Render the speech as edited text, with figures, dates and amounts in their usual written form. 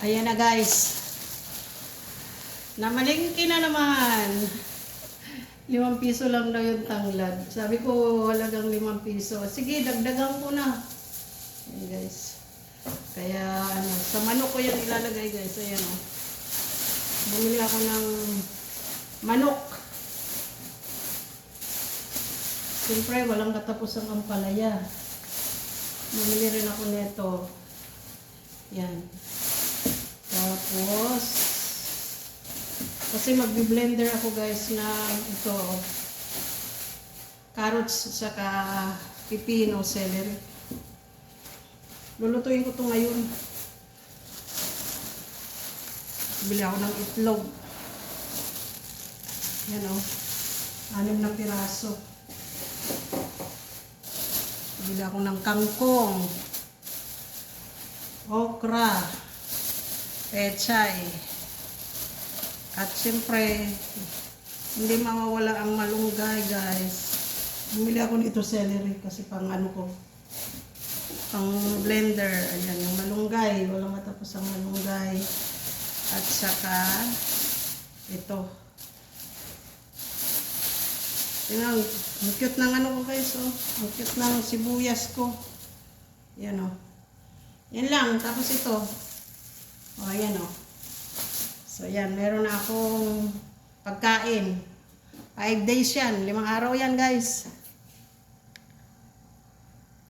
Ayan na guys. Namalingki na naman. 5 piso lang daw yung tanglad. Sabi ko halagang 5 piso. Sige, dagdagan ko na. Ayan guys. Kaya sa manok ko yan ilalagay guys. Ayan o. Bumili ako ng manok. Siyempre, walang katapos ang ampalaya. Bumili rin ako nito. Yan. Tapos, kasi magbi-blender ako guys na ito, carrots saka pipino, celery. Lulutuin ko ito ngayon. Bili ako ng itlog. Yan o. 6 na piraso. Bili ako ng kangkong. Okra. Pechay. At siyempre, hindi mawawala ang malunggay guys. Bumili ako nito celery kasi pang ko. Pang blender. Ayan, yung malunggay. Walang matapos ang malunggay. At saka, ito. Tingnan, ang cute ng ko guys, oh. Ang cute ng sibuyas ko. Yan, oh. Yan lang. Tapos ito. O, ayan, oh. So, yan. Meron na akong pagkain. 5 days yan. 5 araw yan, guys.